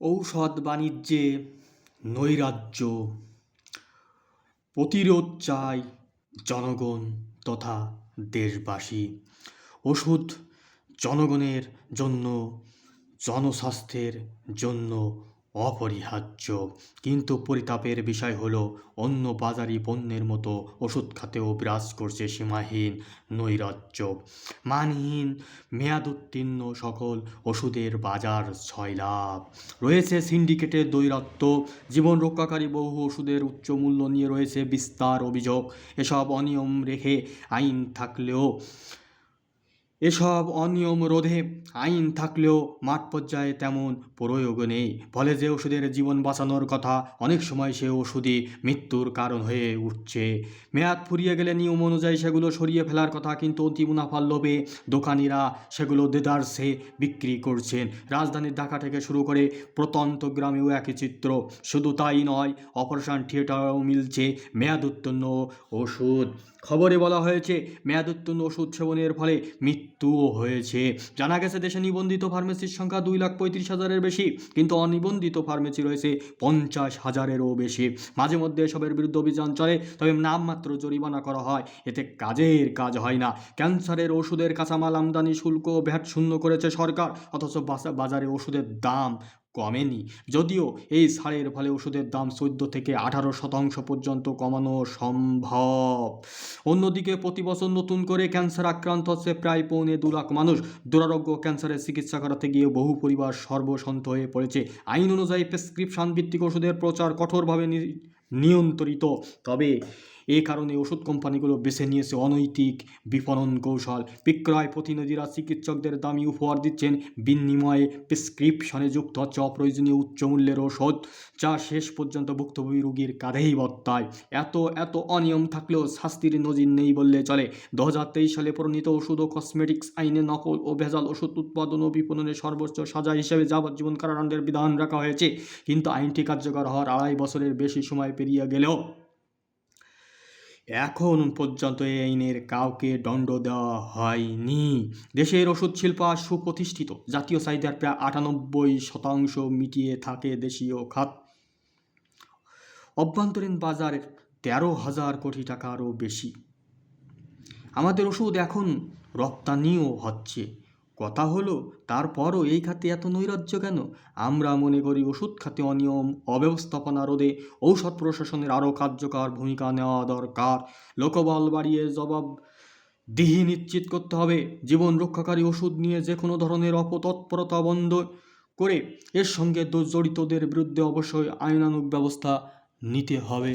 ঔষধ বাণিজ্যে নৈরাজ্য প্রতিরোধ চায় জনগণ তথা দেশবাসী। ওষুধ জনগণের জন্য, জনস্বাস্থ্যের জন্য অপরিহার্য, কিন্তু পরিতাপের বিষয় হলো অন্য বাজারি পণ্যের মতো ওষুধ খাতেও বিরাজ করছে সীমাহীন নৈরাজ্য। মানহীন মেয়াদোত্তীর্ণ সকল ওষুধের বাজার ছয়লাভ। রয়েছে সিন্ডিকেটের দৈরাত্য, জীবন রক্ষাকারী বহু ওষুধের উচ্চ মূল্য নিয়ে রয়েছে বিস্তার অভিযোগ। এসব অনিয়ম রোধে আইন থাকলেও মাঠ পর্যায়ে তেমন প্রয়োগ নেই। ফলে যে ওষুধের জীবন বাঁচানোর কথা, অনেক সময় সে ওষুধই মৃত্যুর কারণ হয়ে উঠছে। মেয়াদ ফুরিয়ে গেলে নিয়ম অনুযায়ী সেগুলো সরিয়ে ফেলার কথা, কিন্তু অতি মুনাফার লোভে দোকানিরা সেগুলো দেদারসে বিক্রি করছেন। রাজধানীর ঢাকা থেকে শুরু করে প্রত্যন্ত গ্রামেও একই চিত্র। শুধু তাই নয়, অপারেশন থিয়েটারেও মিলছে মেয়াদোত্তীর্ণ ওষুধ। খবরে বলা হয়েছে, মেয়াদোত্তীর্ণ ওষুধ সেবনের ফলে মৃত্যুও হয়েছে। জানা গেছে, দেশে নিবন্ধিত ফার্মেসির সংখ্যা 2,35,000-এর বেশি, কিন্তু অনিবন্ধিত ফার্মেসি রয়েছে 50,000-এরও বেশি। মাঝে মধ্যে এসবের বিরুদ্ধে অভিযান চলে, তবে নামমাত্র জরিমানা করা হয়, এতে কাজ হয় না। ক্যান্সারের ওষুধের কাঁচামাল আমদানি শুল্ক ভ্যাট শূন্য করেছে সরকার, অথচ বাজারে ওষুধের দাম কমেনি। যদিও এই ছাড়ের ফলে ওষুধের দাম 14 থেকে 18% পর্যন্ত কমানো সম্ভব। অন্যদিকে প্রতি বছর নতুন করে ক্যান্সার আক্রান্ত হচ্ছে প্রায় 2.25 লাখ মানুষ। দুরারোগ্য ক্যান্সারের চিকিৎসা করাতে গিয়ে বহু পরিবার সর্বস্বান্ত হয়ে পড়েছে। আইন অনুযায়ী প্রেসক্রিপশন ভিত্তিক ওষুধের প্রচার কঠোরভাবে নিয়ন্ত্রিত, তবে এ কারণে ওষুধ কোম্পানিগুলো বেছে নিয়েছে অনৈতিক বিপণন কৌশল। বিক্রয় প্রতিনিধিরা চিকিৎসকদের দামি উপহার দিচ্ছেন, বিনিময়ে প্রেসক্রিপশনে যুক্ত হচ্ছে অপ্রয়োজনীয় উচ্চমূল্যের ওষুধ, যা শেষ পর্যন্ত ভুক্তভোগী রোগীর কাঁধেই বর্তায়। এত অনিয়ম থাকলেও শাস্তির নজির নেই বললে চলে। 2023 সালে প্রণীত ওষুধ ও কসমেটিক্স আইনে নকল ও ভেজাল ওষুধ উৎপাদন ও বিপণনের সর্বোচ্চ সাজা হিসেবে যাবজ্জীবন কারাদণ্ডের বিধান রাখা হয়েছে। কিন্তু আইনটি কার্যকর হওয়ার 2.5 বছরের বেশি সময় পেরিয়ে গেলেও এখন পর্যন্ত এই আইনের কাউকে দণ্ড দেওয়া হয়নি। দেশের ওষুধ শিল্প আজ সুপ্রতিষ্ঠিত, জাতীয় চাহিদার প্রায় 98% মিটিয়ে থাকে দেশীয় খাত। অভ্যন্তরীণ বাজারের 13,000 কোটি টাকারও বেশি। আমাদের ওষুধ এখন রপ্তানিও হচ্ছে। কথা হলো, তারপরও এই খাতে এত নৈরাজ্য কেন? আমরা মনে করি ওষুধ খাতে অনিয়ম অব্যবস্থাপনা রোধে ঔষধ প্রশাসনের আরও কার্যকর ভূমিকা নেওয়া দরকার। লোকবল বাড়িয়ে জবাবদিহি নিশ্চিত করতে হবে। জীবন রক্ষাকারী ওষুধ নিয়ে যে কোনো ধরনের অপতৎপরতা বন্ধ করে এর সঙ্গে জড়িতদের বিরুদ্ধে অবশ্যই আইনানুগ ব্যবস্থা নিতে হবে।